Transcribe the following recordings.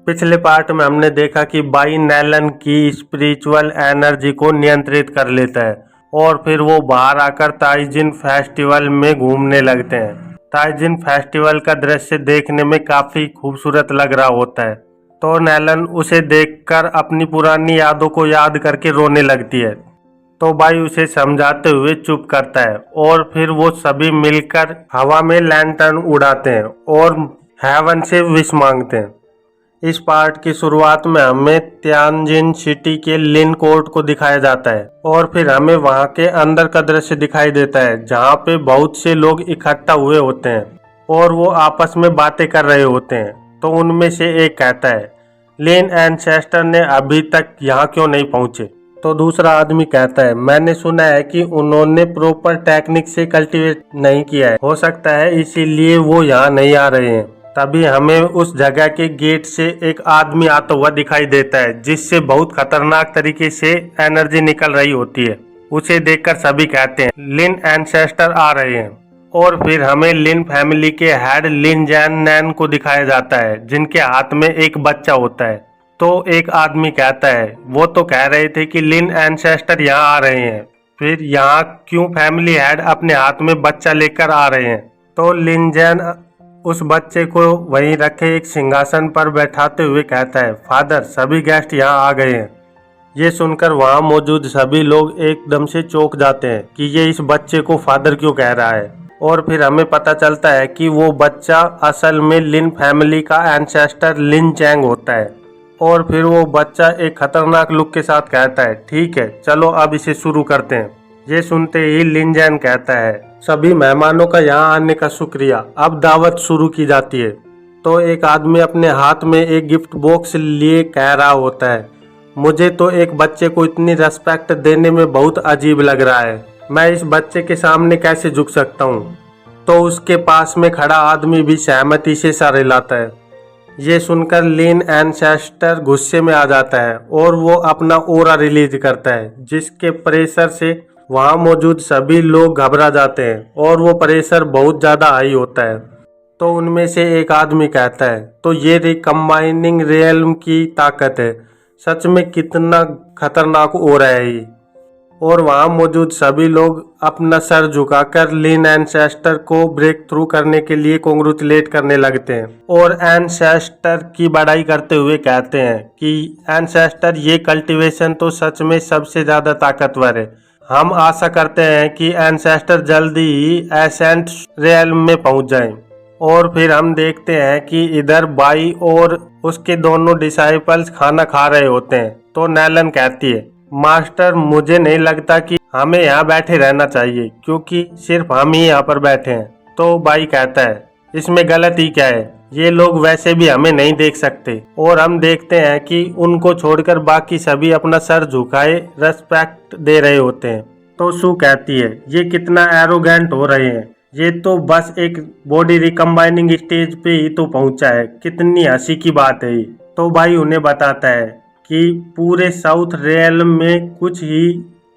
पिछले पार्ट में हमने देखा कि बाई नैलन की स्पिरिचुअल एनर्जी को नियंत्रित कर लेता है और फिर वो बाहर आकर ताइजिन फेस्टिवल में घूमने लगते हैं। ताइजिन फेस्टिवल का दृश्य देखने में काफी खूबसूरत लग रहा होता है, तो नैलन उसे देखकर अपनी पुरानी यादों को याद करके रोने लगती है। तो बाई उसे समझाते हुए चुप करता है और फिर वो सभी मिलकर हवा में लैंटर्न उड़ाते हैं और हेवन से विश मांगते हैं। इस पार्ट की शुरुआत में हमें तियानजिन सिटी के लिन कोर्ट को दिखाया जाता है और फिर हमें वहां के अंदर का दृश्य दिखाई देता है जहां पे बहुत से लोग इकट्ठा हुए होते हैं और वो आपस में बातें कर रहे होते हैं। तो उनमें से एक कहता है, लिन एंसेस्टर ने अभी तक यहाँ क्यों नहीं पहुंचे? तो दूसरा आदमी कहता है, मैंने सुना है कि उन्होंने प्रॉपर टेक्निक से कल्टीवेट नहीं किया है, हो सकता है इसीलिए वो यहाँ नहीं आ रहे हैं। तभी हमें उस जगह के गेट से एक आदमी आता हुआ दिखाई देता है जिससे बहुत खतरनाक तरीके से एनर्जी निकल रही होती है। उसे देखकर सभी कहते हैं, लिन एंसेस्टर आ रहे हैं। और फिर हमें लिन फैमिली के हेड लिन जैन नैन को दिखाया जाता है जिनके हाथ में एक बच्चा होता है। तो एक आदमी कहता है, वो तो कह रहे थे कि लिन एंसेस्टर यहाँ आ रहे हैं, फिर यहाँ क्यों फैमिली हेड अपने हाथ में बच्चा लेकर आ रहे हैं? तो लिन जैन उस बच्चे को वहीं रखे एक सिंहासन पर बैठाते हुए कहता है, फादर सभी गेस्ट यहाँ आ गए हैं। ये सुनकर वहाँ मौजूद सभी लोग एकदम से चौंक जाते हैं कि ये इस बच्चे को फादर क्यों कह रहा है। और फिर हमें पता चलता है कि वो बच्चा असल में लिन फैमिली का एंसेस्टर लिन चैंग होता है। और फिर वो बच्चा एक खतरनाक लुक के साथ कहता है, ठीक है चलो अब इसे शुरू करते हैं। ये सुनते ही लिन जैन कहता है, सभी मेहमानों का यहाँ आने का शुक्रिया, अब दावत शुरू की जाती है। तो एक आदमी अपने हाथ में एक गिफ्ट बॉक्स लिए कह रहा होता है, मुझे तो एक बच्चे को इतनी रेस्पेक्ट देने में बहुत अजीब लग रहा है, मैं इस बच्चे के सामने कैसे झुक सकता हूँ? तो उसके पास में खड़ा आदमी भी सहमति से सर हिलाता है। ये सुनकर लिन एंसेस्टर गुस्से में आ जाता है और वो अपना ओरा रिलीज करता है जिसके प्रेशर से वहाँ मौजूद सभी लोग घबरा जाते हैं और वो प्रेशर बहुत ज़्यादा हाई होता है। तो उनमें से एक आदमी कहता है, तो ये रिकम्बाइनिंग रियल्म की ताकत है, सच में कितना खतरनाक हो रहा है ये। और वहाँ मौजूद सभी लोग अपना सर झुकाकर लिन एंसेस्टर को ब्रेक थ्रू करने के लिए कॉन्ग्रेचुलेट करने लगते हैं और एंसेस्टर की बड़ाई करते हुए कहते हैं कि एंसेस्टर ये कल्टीवेशन तो सच में सबसे ज़्यादा ताकतवर है। हम आशा करते हैं कि एंसेस्टर जल्दी ही एसेंट रियल्म में पहुंच जाएं। और फिर हम देखते हैं कि इधर बाई और उसके दोनों डिसाइपल्स खाना खा रहे होते हैं। तो नैलन कहती है, मास्टर मुझे नहीं लगता कि हमें यहाँ बैठे रहना चाहिए क्योंकि सिर्फ हम ही यहाँ पर बैठे हैं। तो बाई कहता है, इसमें गलती क्या है, ये लोग वैसे भी हमें नहीं देख सकते। और हम देखते हैं कि उनको छोड़कर बाकी सभी अपना सर झुकाए रेस्पेक्ट दे रहे होते हैं। तो सू कहती है, ये कितना एरोगेंट हो रहे हैं, ये तो बस एक बॉडी रिकम्बाइनिंग स्टेज पे ही तो पहुंचा है, कितनी हंसी की बात है ये। तो भाई उन्हें बताता है कि पूरे साउथ रियल्म में कुछ ही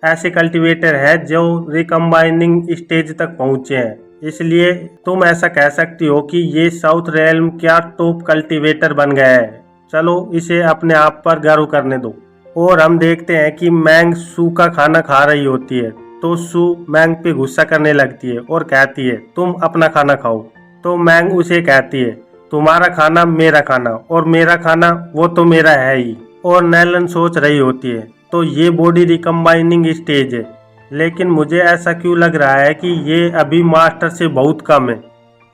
ऐसे कल्टीवेटर है जो रिकम्बाइनिंग स्टेज तक पहुंचे हैं, इसलिए तुम ऐसा कह सकती हो कि ये साउथ रियल्म क्या टॉप कल्टीवेटर बन गया है। चलो इसे अपने आप पर गर्व करने दो। और हम देखते हैं कि मैंग सू का खाना खा रही होती है। तो सू मैंग पे गुस्सा करने लगती है और कहती है, तुम अपना खाना खाओ। तो मैंग उसे कहती है, तुम्हारा खाना मेरा खाना और मेरा खाना वो तो मेरा है ही। और नैलन सोच रही होती है, तो ये बॉडी रिकम्बाइनिंग स्टेज है, लेकिन मुझे ऐसा क्यों लग रहा है कि ये अभी मास्टर से बहुत कम है।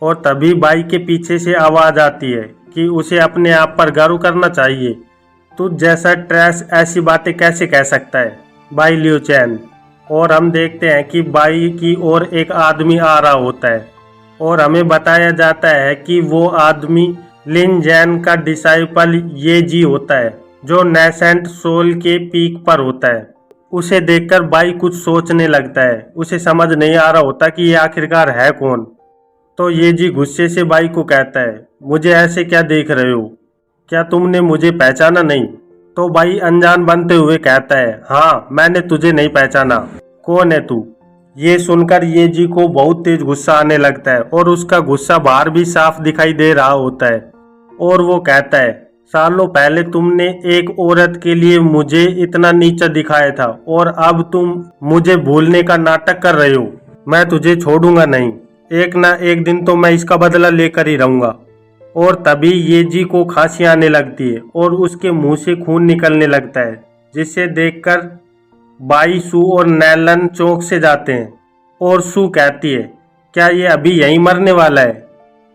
और तभी बाई के पीछे से आवाज आती है कि उसे अपने आप पर गर्व करना चाहिए, तू जैसा ट्रैश ऐसी बातें कैसे कह सकता है, बाई लियो चैन। और हम देखते हैं कि बाई की ओर एक आदमी आ रहा होता है और हमें बताया जाता है कि वो आदमी लिन जैन का डिसाइपल ये जी होता है जो नेसेंट सोल के पीक पर होता है। उसे देखकर बाई कुछ सोचने लगता है, उसे समझ नहीं आ रहा होता कि ये आखिरकार है कौन। तो ये जी गुस्से से बाई को कहता है, मुझे ऐसे क्या देख रहे हो, क्या तुमने मुझे पहचाना नहीं? तो बाई अनजान बनते हुए कहता है, हाँ मैंने तुझे नहीं पहचाना, कौन है तू? ये सुनकर ये जी को बहुत तेज गुस्सा आने लगता है और उसका गुस्सा बाहर भी साफ दिखाई दे रहा होता है। और वो कहता है, सालों पहले तुमने एक औरत के लिए मुझे इतना नीचा दिखाया था और अब तुम मुझे भूलने का नाटक कर रहे हो। मैं तुझे छोड़ूंगा नहीं। एक ना एक दिन तो मैं इसका बदला लेकर ही रहूंगा। और तभी येजी को खांसी आने लगती है और उसके मुंह से खून निकलने लगता है, जिसे देखकर बाई, सू और नैलन चौंक से जाते हैं। और सू कहती है, क्या ये अभी यहीं मरने वाला है?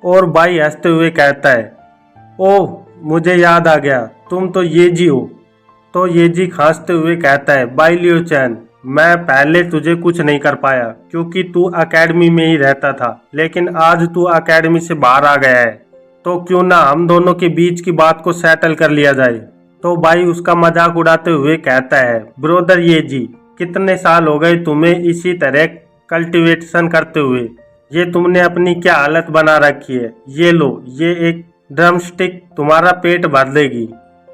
और बाई हंसते हुए कहता है, ओह मुझे याद आ गया, तुम तो येजी हो। तो येजी खांसते हुए कहता है, बाई लियो चैन, मैं पहले तुझे कुछ नहीं कर पाया क्योंकि तू अकेडमी में ही रहता था, लेकिन आज तू अकेडमी से बाहर आ गया है, तो क्यों ना हम दोनों के बीच की बात को सेटल कर लिया जाए। तो बाई उसका मजाक उड़ाते हुए कहता है, ब्रोदर येजी, कितने साल हो गए तुम्हें इसी तरह कल्टीवेशन करते हुए। ये तुमने अपनी क्या हालत बना रखी है। ये लो, ये एक ड्रम स्टिक तुम्हारा पेट भर देगी।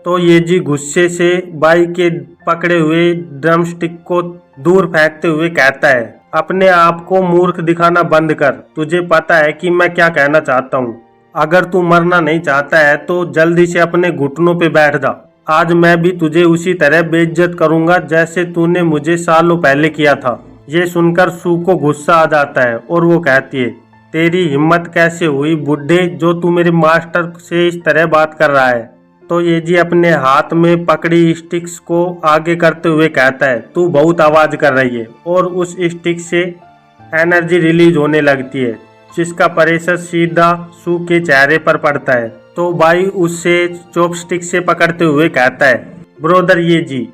तो येजी गुस्से से बाई के पकड़े हुए ड्रम स्टिक को दूर फेंकते हुए कहता है, अपने आप को मूर्ख दिखाना बंद कर। तुझे पता है कि मैं क्या कहना चाहता हूँ। अगर तू मरना नहीं चाहता है तो जल्दी से अपने घुटनों पे बैठ जा। आज मैं भी तुझे उसी तरह बेइज्जत करूंगा जैसे तूने मुझे सालों पहले किया था। ये सुनकर सू को गुस्सा आ जाता है और वो कहती है, तेरी हिम्मत कैसे हुई बुड्ढे, जो तू मेरे मास्टर से इस तरह बात कर रहा है। तो येजी अपने हाथ में पकड़ी स्टिक्स को आगे करते हुए कहता है, तू बहुत आवाज कर रही है। और उस स्टिक से एनर्जी रिलीज होने लगती है, जिसका प्रेशर सीधा सू के चेहरे पर पड़ता है। तो बाई उससे चॉपस्टिक से पकड़ते हुए कहता है, ब्रोदर येजी,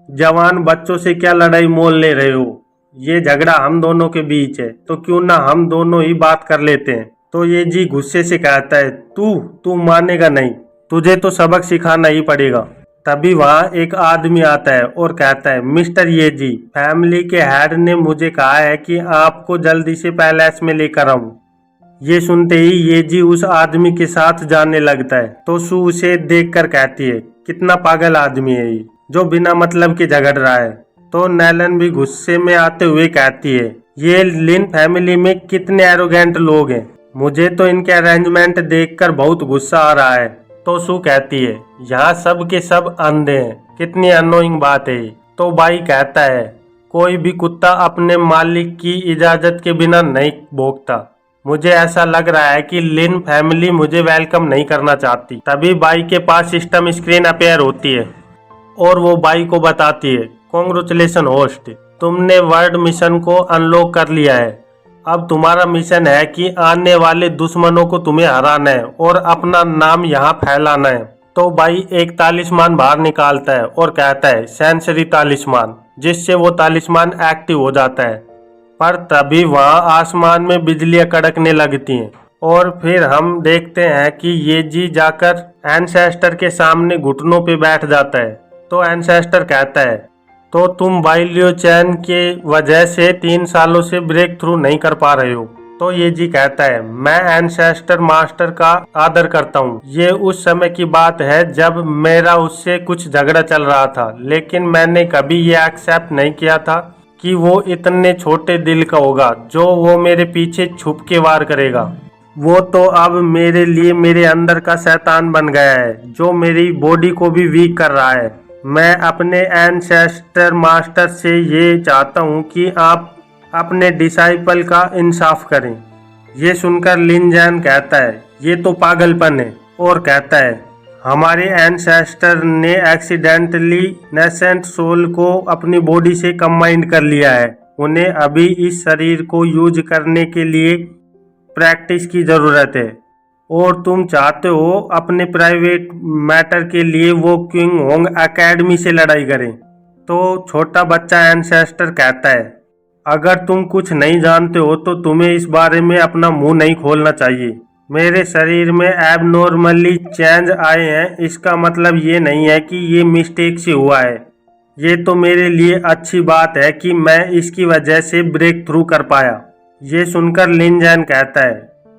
जवान बच्चों से क्या लड़ाई मोल ले रहे हो। ये झगड़ा हम दोनों के बीच है, तो क्यों ना हम दोनों ही बात कर लेते हैं। तो येजी गुस्से से कहता है, तू मानेगा नहीं, तुझे तो सबक सिखाना ही पड़ेगा। तभी वहाँ एक आदमी आता है और कहता है, मिस्टर येजी, फैमिली के हेड ने मुझे कहा है कि आपको जल्दी से पैलेस में लेकर आऊं। ये सुनते ही येजी उस आदमी के साथ जाने लगता है। तो सू उसे देखकर कहती है, कितना पागल आदमी है ये, जो बिना मतलब के झगड़ रहा है। तो नैलन भी गुस्से में आते हुए कहती है, ये लिन फैमिली में कितने एरोगेंट लोग हैं, मुझे तो इनके अरेंजमेंट देखकर बहुत गुस्सा आ रहा है। तो सू कहती है, यहाँ सब के सब अंधे हैं, कितनी अनोइंग बात है। तो बाई कहता है, कोई भी कुत्ता अपने मालिक की इजाजत के बिना नहीं भौंकता। मुझे ऐसा लग रहा है कि लिन फैमिली मुझे वेलकम नहीं करना चाहती। तभी बाई के पास सिस्टम स्क्रीन अपेयर होती है और वो बाई को बताती है, कॉन्ग्रेचुलेशन होस्ट, तुमने वर्ल्ड मिशन को अनलॉक कर लिया है। अब तुम्हारा मिशन है कि आने वाले दुश्मनों को तुम्हें हराना है और अपना नाम यहाँ फैलाना है। तो बाई एक तालिस्मान बाहर निकालता है और कहता है, सेंसरी तालिस्मान, जिससे वो तालिस्मान एक्टिव हो जाता है। पर तभी वहाँ आसमान में बिजलियां कड़कने लगती हैं और फिर हम देखते हैं कि येजी जाकर एंसेस्टर के सामने घुटनों पे बैठ जाता है। तो एंसेस्टर कहता है, तो तुम बाई लियो चैन के वजह से 3 सालों से ब्रेक थ्रू नहीं कर पा रहे हो। तो येजी कहता है, मैं एंसेस्टर मास्टर का आदर करता हूँ। ये उस समय की बात है जब मेरा उससे कुछ झगड़ा चल रहा था, लेकिन मैंने कभी ये एक्सेप्ट नहीं किया था कि वो इतने छोटे दिल का होगा जो वो मेरे पीछे छुप के वार करेगा। वो तो अब मेरे लिए मेरे अंदर का शैतान बन गया है, जो मेरी बॉडी को भी वीक कर रहा है। मैं अपने एंसेस्टर मास्टर से ये चाहता हूँ कि आप अपने डिसाइपल का इंसाफ करें। ये सुनकर लिन जैन कहता है, ये तो पागलपन है, और कहता है, हमारे एंसेस्टर ने एक्सीडेंटली नेसेंट सोल को अपनी बॉडी से कंबाइंड कर लिया है। उन्हें अभी इस शरीर को यूज करने के लिए प्रैक्टिस की ज़रूरत है, और तुम चाहते हो अपने प्राइवेट मैटर के लिए वो किंग होंग एकेडमी से लड़ाई करें। तो छोटा बच्चा एंसेस्टर कहता है, अगर तुम कुछ नहीं जानते हो तो तुम्हें इस बारे में अपना मुंह नहीं खोलना चाहिए। मेरे शरीर में एबनॉर्मली चेंज आए हैं, इसका मतलब ये नहीं है कि ये मिस्टेक से हुआ है। ये तो मेरे लिए अच्छी बात है कि मैं इसकी वजह से ब्रेक थ्रू कर पाया। ये सुनकर लिन जैन कहता है,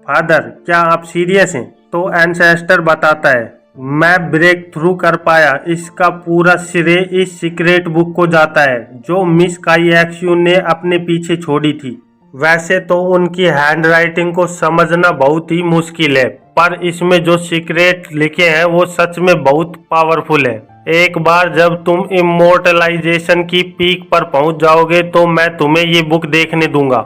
फादर क्या आप सीरियस हैं? तो एंसेस्टर बताता है, मैं ब्रेक थ्रू कर पाया, इसका पूरा श्रेय इस सीक्रेट बुक को जाता है जो मिस काईएक्सयू ने अपने पीछे छोड़ी थी। वैसे तो उनकी हैंड राइटिंग को समझना बहुत ही मुश्किल है, पर इसमें जो सीक्रेट लिखे हैं वो सच में बहुत पावरफुल है। एक बार जब तुम इमोर्टलाइजेशन की पीक पर पहुंच जाओगे तो मैं तुम्हें ये बुक देखने दूंगा,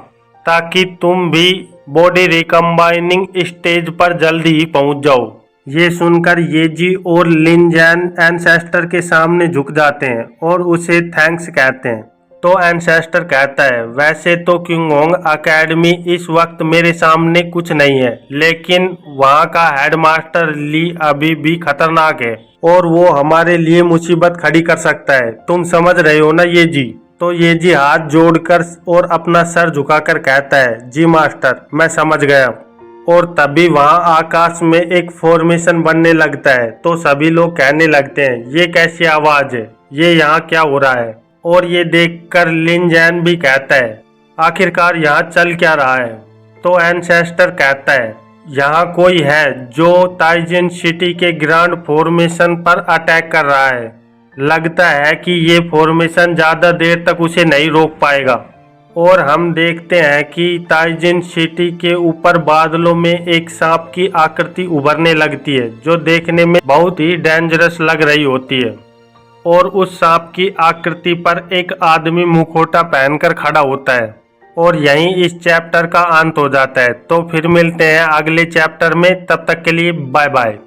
ताकि तुम भी बॉडी रिकम्बाइनिंग स्टेज पर जल्दी ही पहुंच जाओ। ये सुनकर येजी और लिनजैन एंसेस्टर के सामने झुक जाते हैं और उसे थैंक्स कहते हैं। तो एंसेस्टर कहता है, वैसे तो क्विंगोंग अकेडमी इस वक्त मेरे सामने कुछ नहीं है, लेकिन वहाँ का हेडमास्टर ली अभी भी खतरनाक है और वो हमारे लिए मुसीबत खड़ी कर सकता है। तुम समझ रहे हो ना ये जी? तो ये जी हाथ जोड़कर और अपना सर झुकाकर कहता है, जी मास्टर, मैं समझ गया। और तभी वहाँ आकाश में एक फॉर्मेशन बनने लगता है। तो सभी लोग कहने लगते हैं, ये कैसी आवाज है, ये यहाँ क्या हो रहा है? और ये देखकर लिनजैन भी कहता है, आखिरकार यहाँ चल क्या रहा है? तो एंसेस्टर कहता है, यहाँ कोई है जो ताइजिन सिटी के ग्रांड फॉर्मेशन पर अटैक कर रहा है। लगता है कि ये फॉर्मेशन ज़्यादा देर तक उसे नहीं रोक पाएगा। और हम देखते हैं कि ताइजिन सिटी के ऊपर बादलों में एक सांप की आकृति उभरने लगती है, जो देखने में बहुत ही डेंजरस लग रही होती है। और उस सांप की आकृति पर एक आदमी मुखौटा पहनकर खड़ा होता है। और यहीं इस चैप्टर का अंत हो जाता है। तो फिर मिलते हैं अगले चैप्टर में, तब तक के लिए बाय बाय।